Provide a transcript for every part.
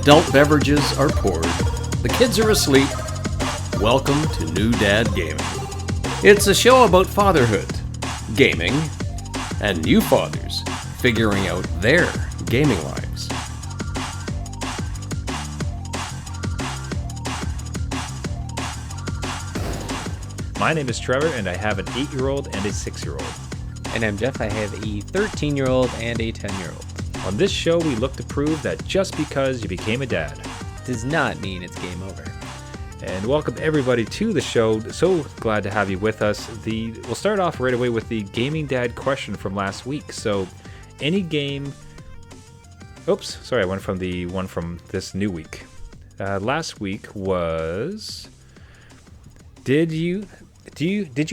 Adult beverages are poured. The kids are asleep. Welcome to New Dad Gaming. It's a show about fatherhood, gaming, and new fathers figuring out their gaming lives. My name is Trevor, and I have an 8-year-old and a 6-year-old. And I'm Jeff. I have a 13-year-old and a 10-year-old. On this show, we look to prove that just because you became a dad Does not mean it's game over. And welcome everybody to the show. So glad to have you with us. We'll start off right away with the Gaming Dad question from last week. So, any game... Oops, sorry, I went from the one from this new week. Last week was... Did you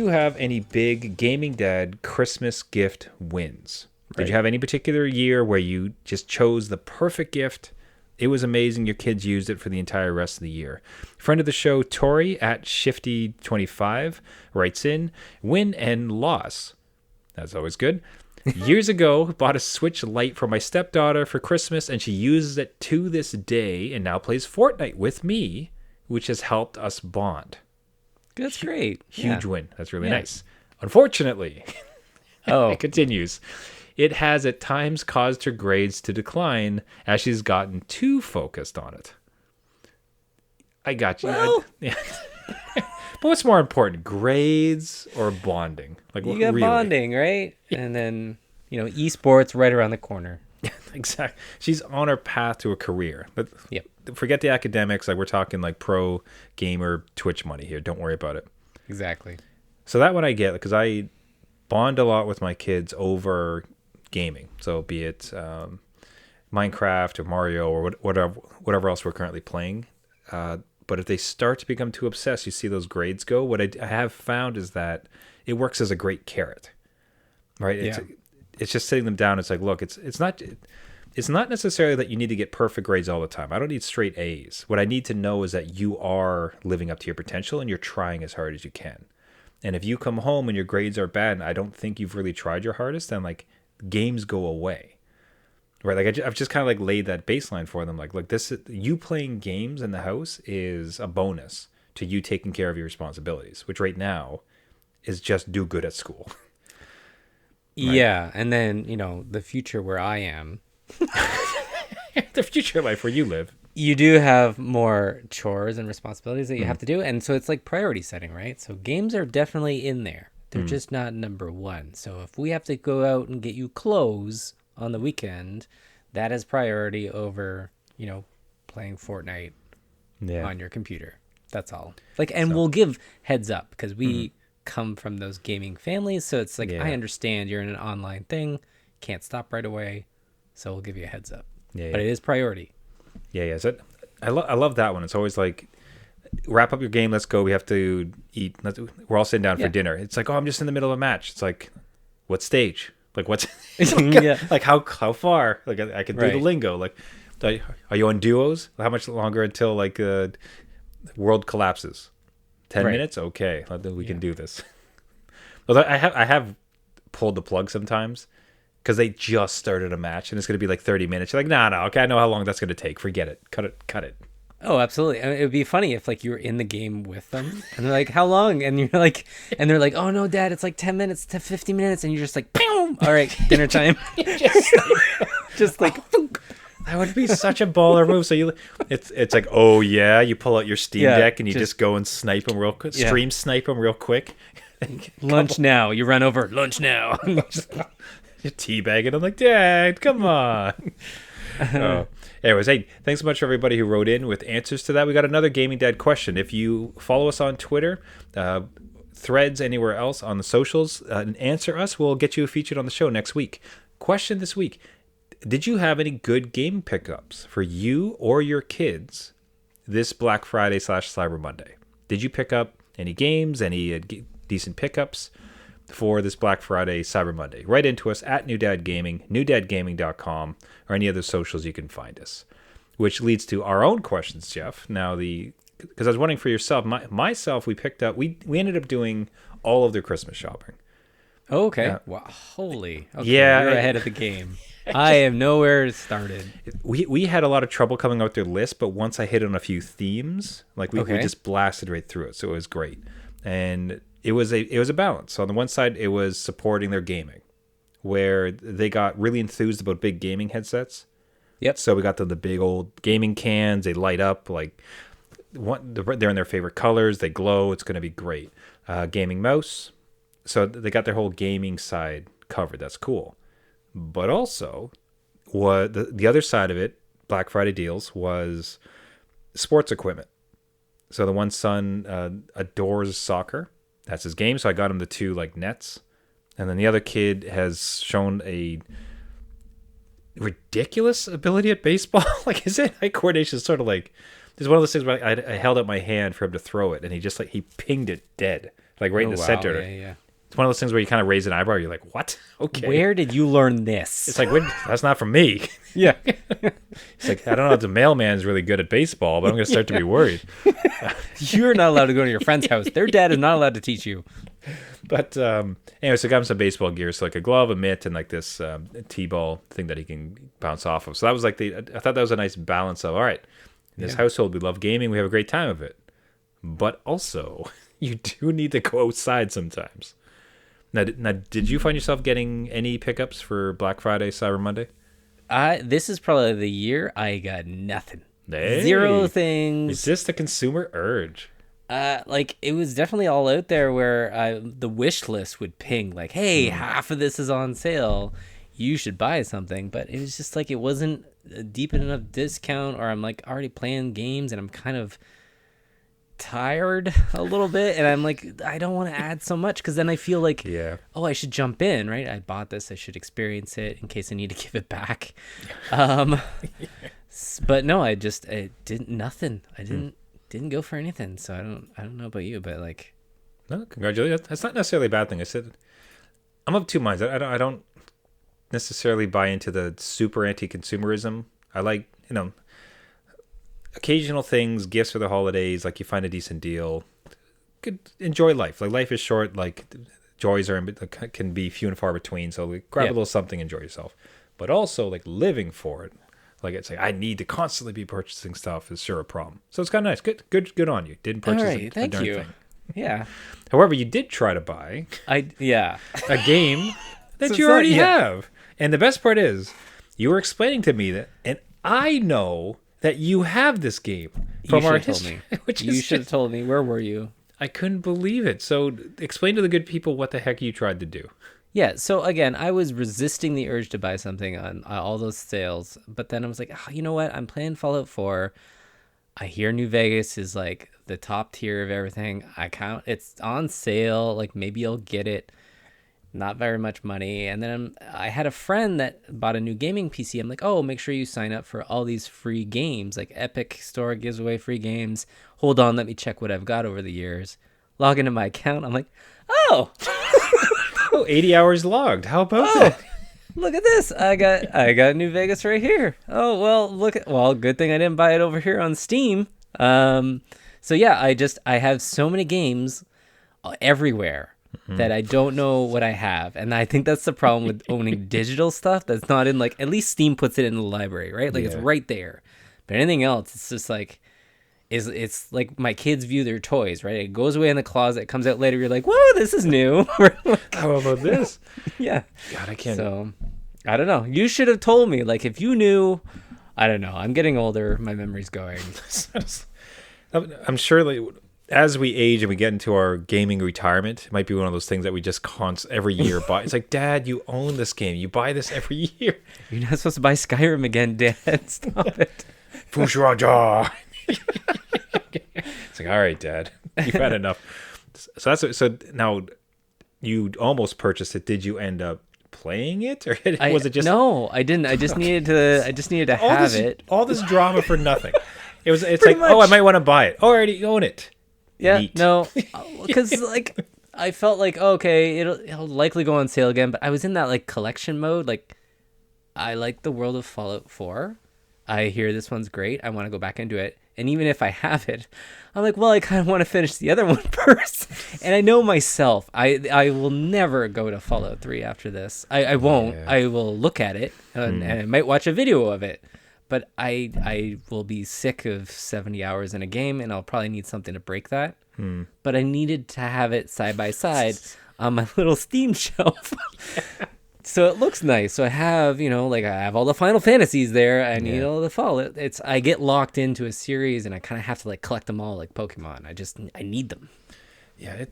have any big Gaming Dad Christmas gift wins? Right. Did you have any particular year where you just chose the perfect gift? It was amazing. Your kids used it for the entire rest of the year. Friend of the show, Tori at Shifty25 writes in, win and loss. That's always good. Years ago, bought a Switch Lite for my stepdaughter for Christmas, and she uses it to this day and now plays Fortnite with me, which has helped us bond. That's great. Huge win. That's really nice. Unfortunately, it continues. It has at times caused her grades to decline as she's gotten too focused on it. I got you. Well, But what's more important, grades or bonding? Like, you got really? bonding, right? And then, esports right around the corner. Exactly. She's on her path to a career. But Yep. forget the academics. Like, we're talking like pro gamer Twitch money here. Don't worry about it. Exactly. So that one I get because I bond a lot with my kids over gaming. So be it Minecraft or Mario or whatever else we're currently playing. But if they start to become too obsessed, you see those grades go. What I have found is that it works as a great carrot, right? It's just sitting them down. It's like, look, it's not necessarily that you need to get perfect grades all the time. I don't need straight A's. What I need to know is that you are living up to your potential and you're trying as hard as you can. And if you come home and your grades are bad and I don't think you've really tried your hardest, then like games go away. Right, like I've just kind of like laid that baseline for them. Like, look, you playing games in the house is a bonus to you taking care of your responsibilities, which right now is just do good at school. Right? Yeah, and then, the future where I am. The future life where you live. You do have more chores and responsibilities that you have to do. And so it's like priority setting, right? So games are definitely in there. They're just not number one. So if we have to go out and get you clothes on the weekend, that is priority over, playing Fortnite on your computer. That's all. We'll give heads up because we come from those gaming families. So it's like, I understand you're in an online thing. Can't stop right away. So we'll give you a heads up. But it is priority. Yeah. So I love that one. It's always like, wrap up your game. Let's go. We have to eat. We're all sitting down for dinner. It's like, oh, I'm just in the middle of a match. It's like, what stage? Like, what's like how far? Like, I can do the lingo. Like, are you on duos? How much longer until like the world collapses? 10 minutes? Okay, we can do this. Although I have pulled the plug sometimes because they just started a match and it's going to be like 30 minutes. You're like, no, okay, I know how long that's going to take. Forget it. Cut it. Oh, absolutely. I mean, it would be funny if like you were in the game with them and they're like, how long? And you're like, and they're like, oh no, Dad, it's like 10 minutes to 50 minutes. And you're just like, boom. All right, dinner time. just like, that would be such a baller move. So it's like, oh yeah, you pull out your SteamDeck and you just go and snipe them real quick, stream snipe them real quick. Lunch now. You run over, lunch now. You're teabagging. I'm like, Dad, come on. Anyways, hey, thanks so much for everybody who wrote in with answers to that. We got another Gaming Dad question. If you follow us on Twitter, Threads, anywhere else on the socials, and answer us, we'll get you featured on the show next week. Question this week. Did you have any good game pickups for you or your kids this Black Friday / Cyber Monday? Did you pick up any games, any decent pickups for this Black Friday Cyber Monday? Write into us at New Dad Gaming, newdadgaming.com, or any other socials you can find us. Which leads to our own questions, Jeff. Now, because I was wondering for yourself, myself, we ended up doing all of their Christmas shopping. Oh, okay. Yeah. Wow. Holy. Okay, Yeah, you're ahead of the game. I am nowhere started. We had a lot of trouble coming up with their list, but once I hit on a few themes, like we Okay. just blasted right through it, so it was great. And it was a balance. So on the one side, it was supporting their gaming, where they got really enthused about big gaming headsets. Yep. So we got the big old gaming cans. They light up like they're in their favorite colors. They glow. It's going to be great. Gaming mouse. So they got their whole gaming side covered. That's cool. But also, what the other side of it, Black Friday deals, was sports equipment. So the one son adores soccer. That's his game. So I got him the two like nets. And then the other kid has shown a ridiculous ability at baseball. Like his hand-eye coordination is sort of like, there's one of those things where I held out my hand for him to throw it, and he just like he pinged it dead, like right in the center. Yeah. It's one of those things where you kind of raise an eyebrow. You're like, what? Okay. Where did you learn this? It's like, that's not from me. Yeah. It's like, I don't know if the mailman's really good at baseball, but I'm going to start to be worried. You're not allowed to go to your friend's house. Their dad is not allowed to teach you. But anyway, so I got him some baseball gear, so like a glove, a mitt, and like this T-ball thing that he can bounce off of. So that was like I thought that was a nice balance of, all right, in this household, we love gaming, we have a great time of it. But also, you do need to go outside sometimes. Now, did you find yourself getting any pickups for Black Friday, Cyber Monday? This is probably the year I got nothing. Hey, Zero things. Resist the consumer urge. Like it was definitely all out there where the wish list would ping like, hey, half of this is on sale. You should buy something. But it was just like it wasn't a deep enough discount, or I'm like already playing games and I'm kind of tired a little bit, and I'm like, I don't want to add so much, because then I feel like, oh, I should jump in, right? I bought this, I should experience it in case I need to give it back. But no, I didn't nothing. I didn't go for anything. So I don't know about you, but like, no, congratulations. That's not necessarily a bad thing. I said I'm of two minds. I don't necessarily buy into the super anti-consumerism. I like, occasional things, gifts for the holidays, like you find a decent deal. Could enjoy life. Like life is short. Like joys can be few and far between. So like, grab a little something, enjoy yourself. But also like living for it. Like it's like I need to constantly be purchasing stuff is sure a problem. So it's kind of nice. Good on you. Didn't purchase a darn thing. Yeah. However, you did try to buy a game that you already have. And the best part is you were explaining to me that, and I know that you have this game from our history. You should have told me. Where were you? I couldn't believe it. So explain to the good people what the heck you tried to do. Yeah, so again, I was resisting the urge to buy something on all those sales, but then I was like, oh, you know what? I'm playing Fallout 4. I hear New Vegas is like the top tier of everything. It's on sale. Like maybe I'll get it. Not very much money. And then I had a friend that bought a new gaming PC. I'm like, oh, make sure you sign up for all these free games. Like Epic Store gives away free games. Hold on, let me check what I've got over the years. Log into my account. I'm like, oh. 80 hours logged. How about that? Look at this. I got New Vegas right here. Oh, well, good thing I didn't buy it over here on Steam. So yeah, I have so many games everywhere that I don't know what I have. And I think that's the problem with owning digital stuff that's not in, like, at least Steam puts it in the library, right? Like it's right there. But anything else, it's just like, it's like my kids view their toys, right? It goes away in the closet, it comes out later, you're like, whoa, this is new. How about this? Yeah. God, I can't. So, I don't know. You should have told me. Like, if you knew, I don't know. I'm getting older. My memory's going. I'm sure like, as we age and we get into our gaming retirement, it might be one of those things that we just every year buy. It's like, Dad, you own this game. You buy this every year. You're not supposed to buy Skyrim again, Dad. Stop it. Fushraja. It's like, all right, Dad, you've had enough. So now you almost purchased it. Did you end up playing it, or was it just? No, I didn't. I just needed to have it. All this drama for nothing. It's Pretty like, much. oh, I might want to buy it. Oh, I already own it. Yeah, Neat. no, because like I felt like, okay, it'll likely go on sale again, but I was in that like collection mode. Like I like the world of Fallout 4. I hear this one's great. I want to go back into it. And even if I have it, I'm like, well, I kind of want to finish the other one first. And I know myself, I will never go to Fallout 3 after this. I won't. Yeah. I will look at it and I might watch a video of it. But I will be sick of 70 hours in a game, and I'll probably need something to break that. But I needed to have it side by side on my little Steam shelf. So it looks nice. So I have, I have all the Final Fantasies there. I need all the Fallout. I get locked into a series, and I kind of have to collect them all like Pokemon. I need them. Yeah,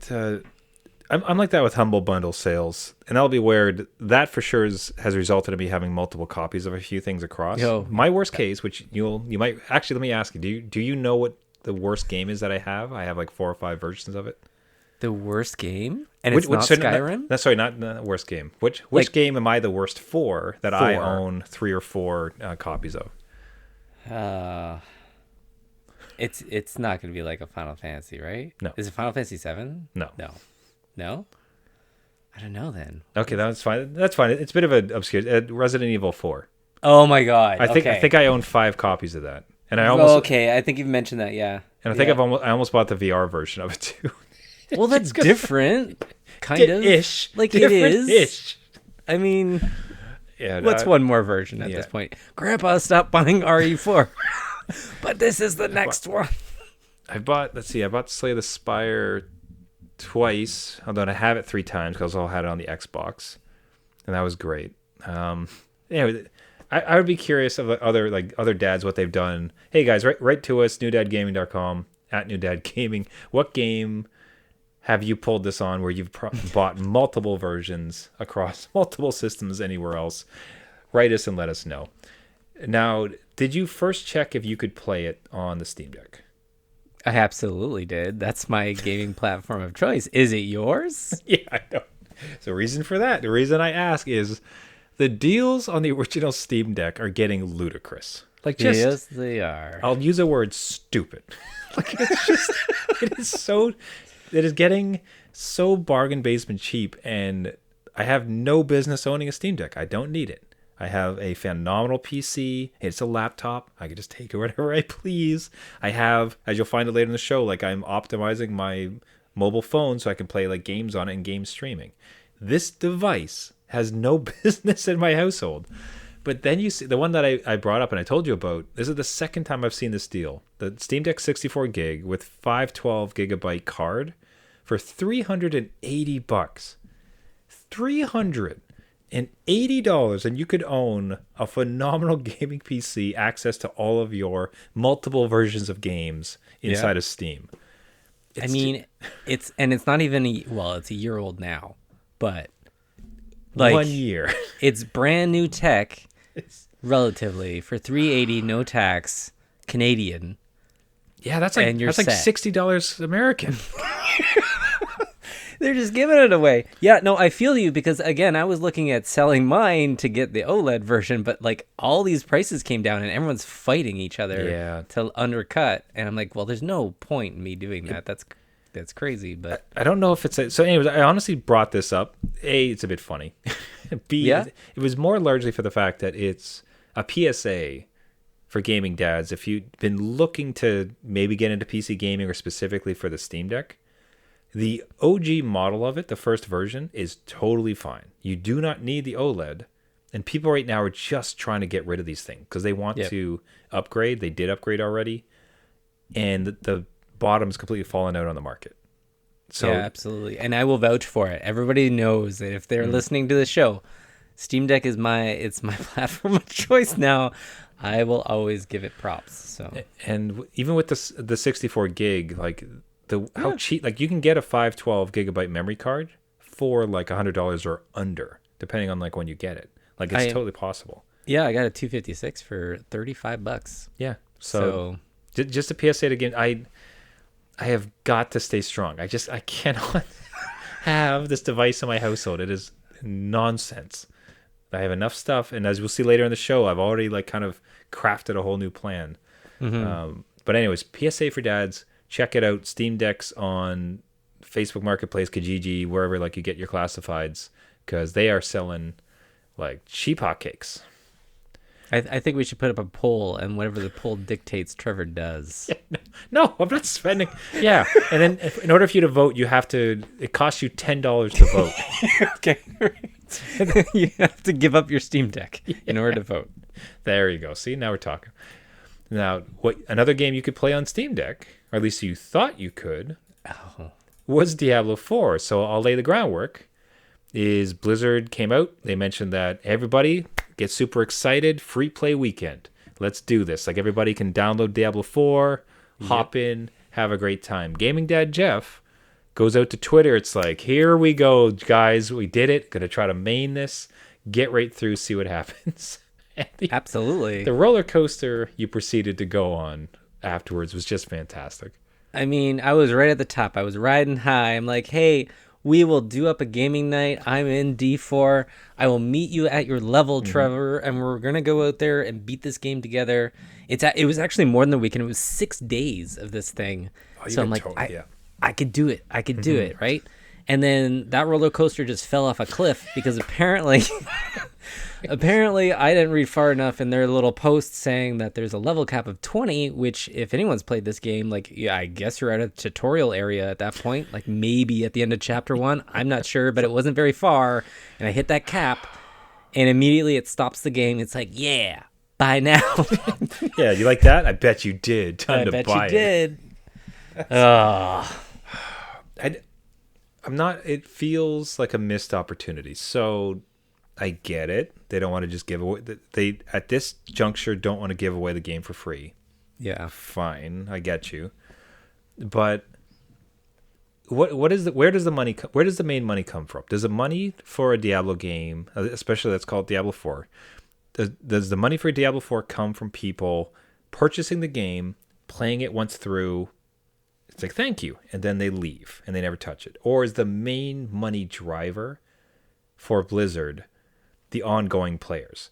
I'm like that with Humble Bundle sales, and that'll be weird. That for sure has resulted in me having multiple copies of a few things across. My worst case, which you might actually, let me ask you, do you know what the worst game is that I have? I have 4 or 5 versions of it. The worst game, and it's not Skyrim. Sorry, not the worst game. Which game am I the worst for that I own 3 or 4 copies of? It's not going to be like a Final Fantasy, right? No. Is it Final Fantasy 7? No. I don't know then. Okay, that's fine. That's fine. It's a bit of an obscure. Resident Evil 4. Oh my god! I think I own 5 copies of that, and I almost. Okay, I think you've mentioned that. Yeah. And I think I almost bought the VR version of it too. Well, that's different, kind of. Ish. Like it is. Ish. I mean, yeah. What's one more version at this point? Grandpa, stop buying RE4. But this is the next one. I bought Slay the Spire twice, although I have it 3 times because I also had it on the Xbox, and that was great. Anyway, I would be curious of other dads what they've done. Hey guys, write to us, newdadgaming.com @newdadgaming. What game have you pulled this on where you've bought multiple versions across multiple systems anywhere else? Write us and let us know. Now, did you first check if you could play it on the Steam Deck? I absolutely did. That's my gaming platform of choice. Is it yours? Yeah, I know. So reason for that, the reason I ask is the deals on the original Steam Deck are getting ludicrous. Yes, they are. I'll use a word, stupid. It is getting so bargain basement cheap, and I have no business owning a Steam Deck. I don't need it. I have a phenomenal PC. It's a laptop. I can just take it wherever I please. I have, as you'll find it later in the show, I'm optimizing my mobile phone so I can play games on it and game streaming. This device has no business in my household. But then you see the one that I brought up and I told you about. This is the second time I've seen this deal. The Steam Deck 64 gig with 512 gigabyte card for $380. $380, and you could own a phenomenal gaming PC, access to all of your multiple versions of games inside of Steam. It's not even it's a year old now, but 1 year. It's brand new tech, relatively, for $380, no tax, Canadian. Yeah, that's like $60 American. They're just giving it away. Yeah, no, I feel you because, again, I was looking at selling mine to get the OLED version, but all these prices came down and everyone's fighting each other to undercut. And I'm like, well, there's no point in me doing that. That's crazy. But I don't know if so anyways, I honestly brought this up. A, it's a bit funny. B, it was more largely for the fact that it's a PSA for gaming dads. If you've been looking to maybe get into PC gaming or specifically for the Steam Deck, the OG model of it, the first version, is totally fine. You do not need the OLED. And people right now are just trying to get rid of these things because they want to upgrade. They did upgrade already. And the bottom's completely fallen out on the market. So, yeah, absolutely. And I will vouch for it. Everybody knows that if they're listening to the show, Steam Deck is my platform of choice now. I will always give it props. So, and even with the 64 gig, how cheap, you can get a 512 gigabyte memory card for $100 or under, depending on when you get it. It's totally possible. Yeah, I got a 256 for $35. Yeah. So just a PSA again, I have got to stay strong. I cannot have this device in my household. It is nonsense. I have enough stuff, and as we'll see later in the show, I've already kind of crafted a whole new plan. Mm-hmm. But anyways, PSA for dads. Check it out. SteamDecks on Facebook Marketplace, Kijiji, wherever you get your classifieds, because they are selling cheap hotcakes. I think we should put up a poll, and whatever the poll dictates, Trevor does. No, I'm not spending. Yeah, and then in order for you to vote, you have to. It costs you $10 to vote. Okay. You have to give up your Steam Deck in order to vote. There you go. See, now we're talking. Now, what another game you could play on Steam Deck, or at least you thought you could, was Diablo 4. So I'll lay the groundwork. Is Blizzard came out. They mentioned that everybody gets super excited. Free play weekend. Let's do this. Like everybody can download Diablo 4, hop in, have a great time. Gaming Dad Jeff goes out to Twitter. It's like, here we go, guys. We did it. Gonna try to main this. Get right through. See what happens. Absolutely. The roller coaster you proceeded to go on afterwards was just fantastic. I mean, I was right at the top. I was riding high. I'm like, hey, we will do up a gaming night. I'm in D4. I will meet you at your level, Trevor, and we're going to go out there and beat this game together. It was actually more than a weekend. It was 6 days of this thing. So I'm like, I could do it. I could do it, right? And then that roller coaster just fell off a cliff because apparently I didn't read far enough in their little post saying that there's a level cap of 20, which if anyone's played this game, like, yeah, I guess you're at a tutorial area at that point, like maybe at the end of chapter 1. I'm not sure, but it wasn't very far. And I hit that cap and immediately it stops the game. It's like, yeah, buy now. Yeah, you like that? I bet you did. Time to buy it. I bet you did. Oh. I'm not. It feels like a missed opportunity. So I get it. They don't want to just give away. They at this juncture don't want to give away the game for free. Yeah, fine. I get you. But what is the? Where does the money? Where does the main money come from? Does the money for a Diablo game, especially that's called Diablo 4, does the money for Diablo 4 come from people purchasing the game, playing it once through? It's like, thank you. And then they leave and they never touch it. Or is the main money driver for Blizzard the ongoing players?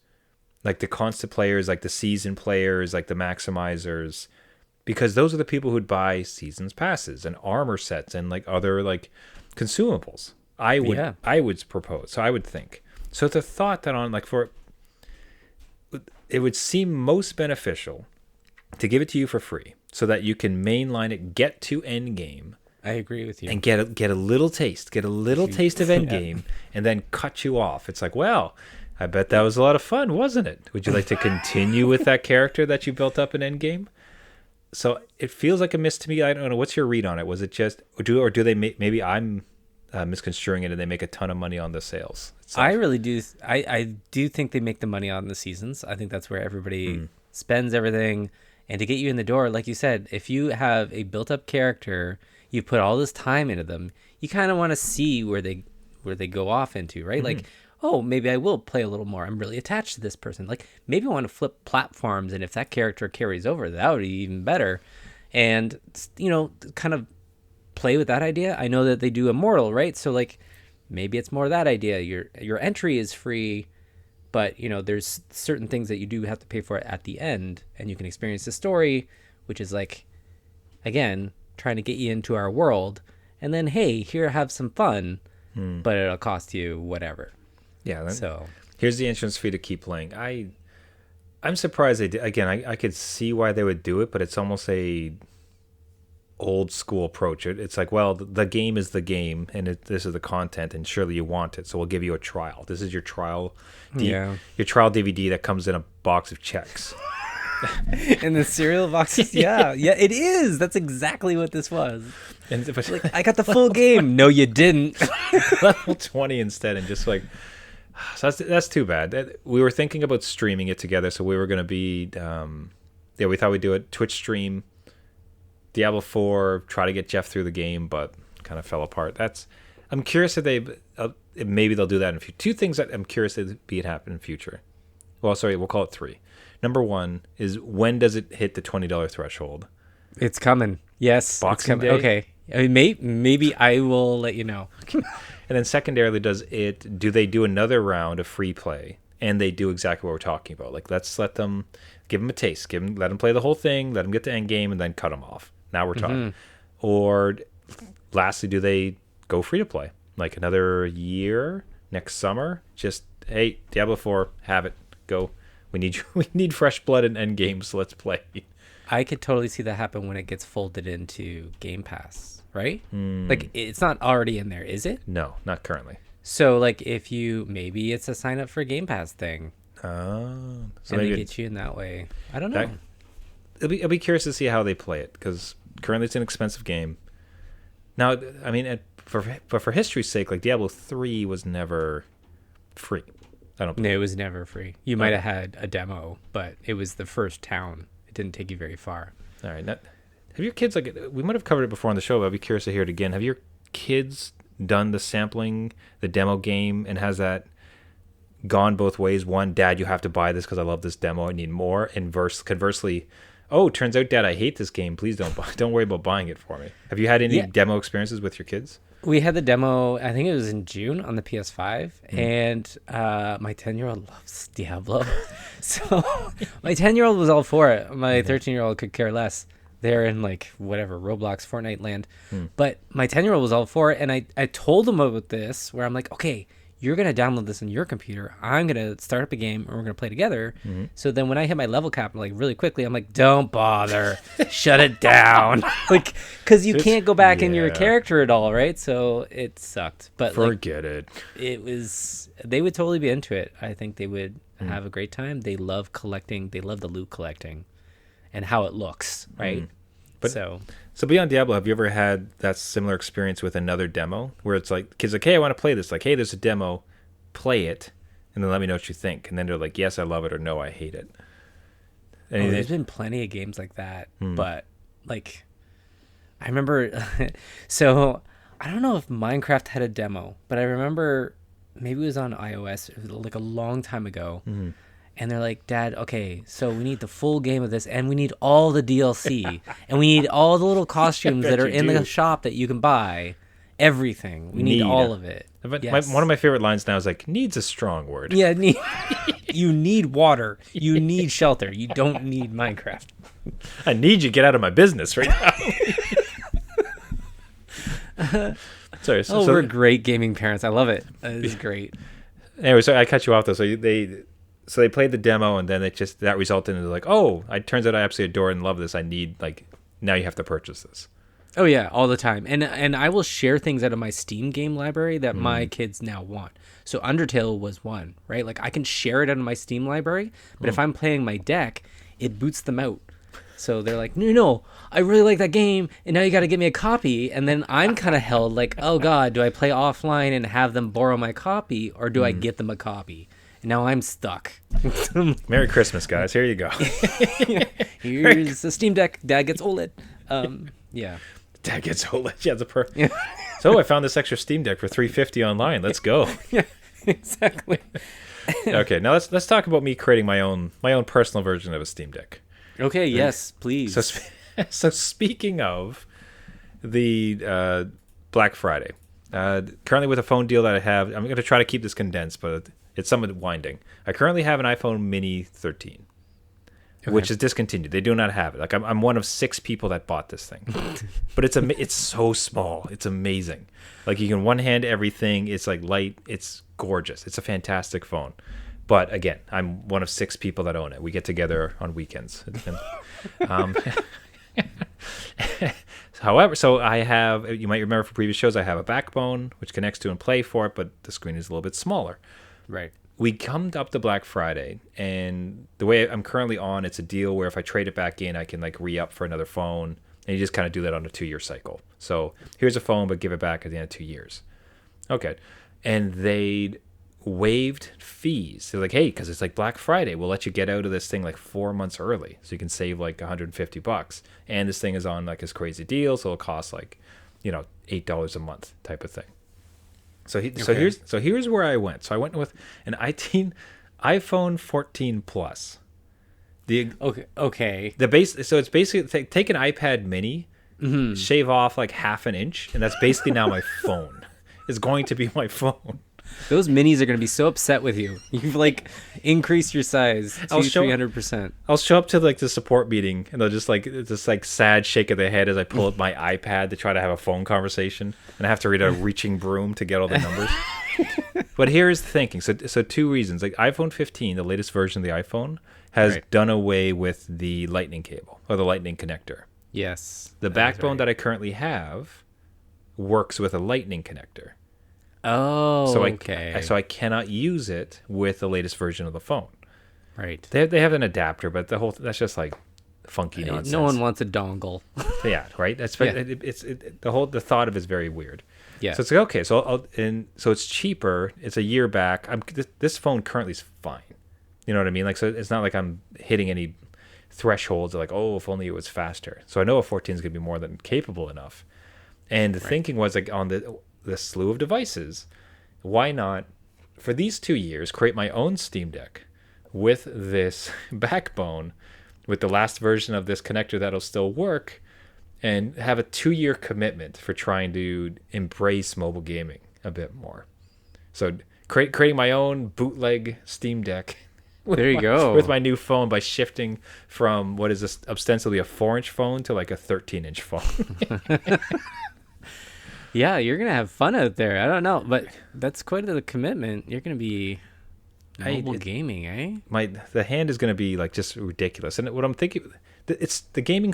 Like the constant players, like the season players, like the maximizers. Because those are the people who'd buy seasons passes and armor sets and like other like consumables. I would propose. So I would think. So the thought that on like it would seem most beneficial to give it to you for free, so that you can mainline it, get to end game. I agree with you. And get a little taste, of end game, and then cut you off. It's like, well, I bet that was a lot of fun, wasn't it? Would you like to continue with that character that you built up in end game? So it feels like a miss to me. I don't know. What's your read on it? Was it just, or do they maybe I'm misconstruing it and they make a ton of money on the sales itself? I really do. I do think they make the money on the seasons. I think that's where everybody spends everything. And to get you in the door, like you said, if you have a built-up character, you put all this time into them, you kind of want to see where they go off into, right? Like, oh, maybe I will play a little more. I'm really attached to this person. Like, maybe I want to flip platforms, and if that character carries over, that would be even better. And, kind of play with that idea. I know that they do Immortal, right? So, like, maybe it's more that idea. Your entry is free, but, there's certain things that you do have to pay for at the end, and you can experience the story, which is like, again, trying to get you into our world, and then, hey, here, have some fun, but it'll cost you whatever. Yeah. So here's the entrance fee to keep playing. I'm surprised they did. Again, I could see why they would do it, but it's almost a old school approach. It's like, well, the game is the game, and this is the content, and surely you want it, so we'll give you a trial. This is your trial, your trial DVD that comes in a box of checks. In the cereal boxes, yeah, it is. That's exactly what this was. And like, I got the full game. No, you didn't. Level 20 instead, and just like, so that's too bad. We were thinking about streaming it together, so we were going to be, we thought we'd do it Twitch stream. Diablo 4, try to get Jeff through the game, but kind of fell apart. I'm curious if maybe they'll do that in future. Two things that I'm curious to be it happen in future. Well, sorry, we'll call it 3. Number 1 is, when does it hit the $20 threshold? It's coming. Yes, Boxing Day. Okay, I mean, maybe I will let you know. And then secondarily, do they do another round of free play, and they do exactly what we're talking about? Like, let's give them a taste, let them play the whole thing, let them get to end game, and then cut them off. Now we're talking. Or lastly, do they go free to play? Like another year, next summer, just, hey, Diablo 4, have it, go. we need fresh blood in Endgame, so let's play. I could totally see that happen when it gets folded into Game Pass, right? Like it's not already in there, is it? No, not currently. So like if you maybe it's a sign up for Game Pass thing. So And maybe they get you in that way. I don't know. I'll be curious to see how they play it, because currently it's an expensive game. Now, I mean, for history's sake, like Diablo 3 was never free. I don't. No, it was never free. You might have had a demo, but it was the first town. It didn't take you very far. All right. Now, have your kids, like, we might have covered it before on the show, but I'd be curious to hear it again. Have your kids done the sampling, the demo game, and has that gone both ways? One, Dad, you have to buy this because I love this demo. I need more. And conversely, oh, turns out, Dad, I hate this game. Please don't worry about buying it for me. Have you had any demo experiences with your kids? We had the demo, I think it was in June on the PS5, and my 10-year-old loves Diablo. So my 10-year-old was all for it. My 13-year-old could care less. They're in like whatever, Roblox, Fortnite land. But my 10-year-old was all for it, and I told him about this, where I'm like, okay, you're going to download this on your computer. I'm going to start up a game, and we're going to play together. So then when I hit my level cap, like really quickly, I'm like, don't bother. Shut it down. Like, because you can't go back in your character at all, right? So it sucked. But forget it. It was, they would totally be into it. I think they would have a great time. They love collecting. They love the loot collecting and how it looks, right? But so beyond Diablo, have you ever had that similar experience with another demo where it's like kids like, hey, I want to play this. Like, hey, there's a demo, play it, and then let me know what you think. And then they're like, yes, I love it, or no, I hate it. There's been plenty of games like that, but like I remember. So I don't know if Minecraft had a demo, but I remember maybe it was on iOS like a long time ago. And they're like, Dad, okay, so we need the full game of this, and we need all the DLC, and we need all the little costumes that are in the shop that you can buy. Everything. We need all of it. Yes. One of my favorite lines now is like, needs a strong word. Yeah, you need water. You need shelter. You don't need Minecraft. I need you to get out of my business right now. Sorry. So we're great gaming parents. I love it. This is great. Anyway, so I cut you off though. So they played the demo, and then that resulted in like, oh, it turns out I absolutely adore and love this. I need, like, now you have to purchase this. Oh yeah, all the time. And I will share things out of my Steam game library that my kids now want. So Undertale was one, right? Like I can share it out of my Steam library, but if I'm playing my deck, it boots them out. So they're like, no, I really like that game, and now you got to get me a copy. And then I'm kind of held like, oh God, do I play offline and have them borrow my copy, or do I get them a copy? Now I'm stuck. Merry Christmas, guys. Here you go. Here's the Steam Deck. Dad gets OLED. Yeah. Dad gets OLED. Yeah, So I found this extra Steam Deck for $350 online. Let's go. Yeah, exactly. Okay, now let's talk about me creating my own personal version of a Steam Deck. Okay. Yes, please. So speaking of the Black Friday, currently with a phone deal that I have, I'm going to try to keep this condensed, but it's somewhat winding. I currently have an iPhone Mini 13, which is discontinued. They do not have it. Like I'm one of 6 people that bought this thing, but it's so small. It's amazing. Like you can one hand everything. It's like light. It's gorgeous. It's a fantastic phone. But again, I'm one of 6 people that own it. We get together on weekends. However, so I have, you might remember from previous shows, I have a backbone which connects to and play for it, but the screen is a little bit smaller. Right. We come up to Black Friday, and the way I'm currently on, it's a deal where if I trade it back in, I can like re-up for another phone, and you just kind of do that on a 2-year cycle. So here's a phone, but give it back at the end of 2 years. Okay. And they waived fees. They're like, hey, because it's like Black Friday, we'll let you get out of this thing like 4 months early, so you can save like $150. And this thing is on like this crazy deal, so it'll cost like, $8 a month type of thing. So here's where I went. So I went with an iPhone 14 Plus. Okay. The base. So it's basically take an iPad Mini, shave off like half an inch, and that's basically now my phone. It's going to be my phone. Those minis are going to be so upset with you. You've like increased your size 300%. I'll show up to like the support meeting, and they'll just like this like sad shake of the head as I pull up my iPad to try to have a phone conversation, and I have to read a reaching broom to get all the numbers. But here's the thinking. So two reasons. Like iPhone 15, the latest version of the iPhone, has done away with the lightning cable or the lightning connector. Yes. The backbone that I currently have works with a lightning connector. Oh, okay. So I cannot use it with the latest version of the phone. Right. They have an adapter, but that's just like funky nonsense. No one wants a dongle. Yeah, right. That's the thought of it is very weird. Yeah. So it's like, okay, so it's cheaper. It's a year back. This phone currently is fine. You know what I mean? Like, so it's not like I'm hitting any thresholds of like, oh, if only it was faster. So I know a 14 is going to be more than capable enough. And the thinking was like on the slew of devices, why not for these 2 years create my own Steam Deck with this backbone, with the last version of this connector that'll still work, and have a 2-year commitment for trying to embrace mobile gaming a bit more. So creating my own bootleg Steam Deck. There you go. With my new phone by shifting from what is this ostensibly a 4-inch phone to like a 13-inch phone. Yeah, you're going to have fun out there. I don't know, but that's quite a commitment. You're going to be mobile gaming, eh? The hand is going to be like just ridiculous. And what I'm thinking, it's the game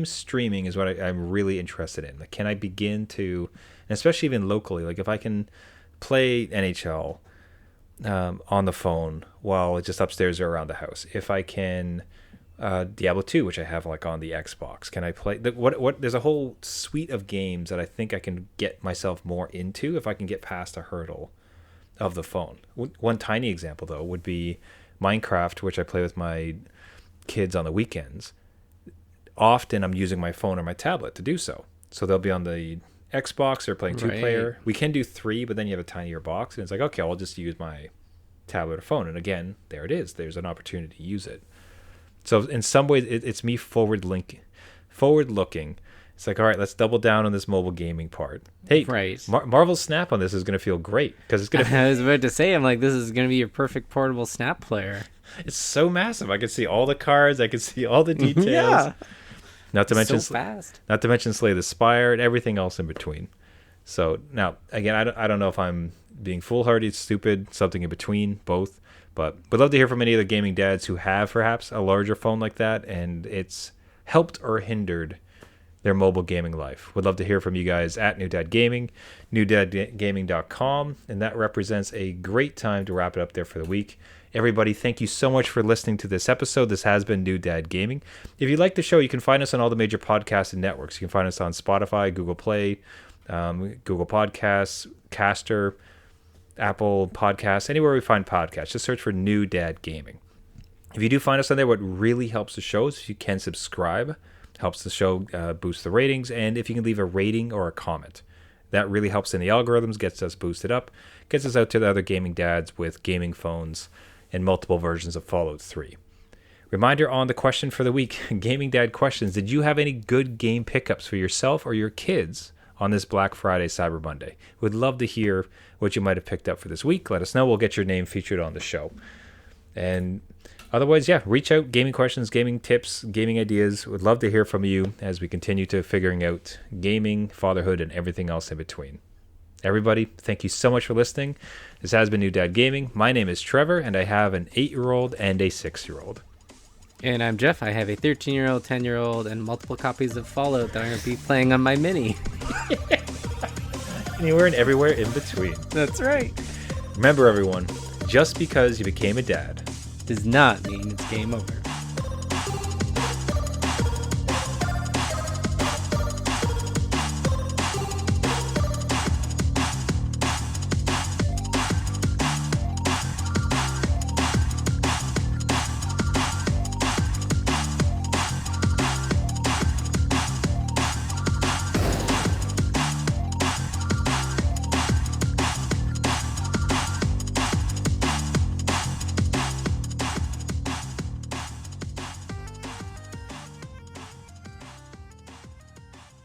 streaming is what I'm really interested in. Like, can I begin to, and especially even locally, like if I can play NHL on the phone while it's just upstairs or around the house. If I can, Diablo 2, which I have like on the Xbox, can I play? There's a whole suite of games that I think I can get myself more into if I can get past a hurdle of the phone. One tiny example though would be Minecraft, which I play with my kids on the weekends. Often I'm using my phone or my tablet to do so. So they'll be on the Xbox, they're playing 2-player. We can do 3, but then you have a tinier box, and it's like, okay, I'll just use my tablet or phone. And again, there it is. There's an opportunity to use it. So in some ways, it's me forward looking. It's like, all right, let's double down on this mobile gaming part. Hey, Marvel's Snap on this is going to feel great because it's going to. I was about to say, I'm like, this is going to be your perfect portable Snap player. It's so massive. I can see all the cards. I can see all the details. Yeah. Not to mention, so fast. Not to mention Slay the Spire and everything else in between. So now, again, I don't know if I'm being foolhardy, stupid, something in between, both. But would love to hear from any of the gaming dads who have perhaps a larger phone like that, and it's helped or hindered their mobile gaming life. Would love to hear from you guys at New Dad Gaming, newdadgaming.com, and that represents a great time to wrap it up there for the week. Everybody, thank you so much for listening to this episode. This has been New Dad Gaming. If you like the show, you can find us on all the major podcasting networks. You can find us on Spotify, Google Play, Google Podcasts, Caster, Apple Podcasts, anywhere we find podcasts. Just search for New Dad Gaming. If you do find us on there, what really helps the show is if you can subscribe. Helps the show boost the ratings. And if you can leave a rating or a comment. That really helps in the algorithms, gets us boosted up, gets us out to the other gaming dads with gaming phones and multiple versions of Fallout 3. Reminder on the question for the week, Gaming Dad questions. Did you have any good game pickups for yourself or your kids on this Black Friday, Cyber Monday? Would love to hear what you might have picked up for this week. Let us know. We'll get your name featured on the show. And otherwise, reach out. Gaming questions, gaming tips, gaming ideas. Would love to hear from you as we continue to figuring out gaming, fatherhood, and everything else in between. Everybody, thank you so much for listening. This has been New Dad Gaming. My name is Trevor, and I have an 8-year-old and a 6-year-old. And I'm Jeff. I have a 13-year-old, 10-year-old, and multiple copies of Fallout that I'm going to be playing on my Mini. Anywhere and everywhere in between. That's right. Remember, everyone, just because you became a dad does not mean it's game over.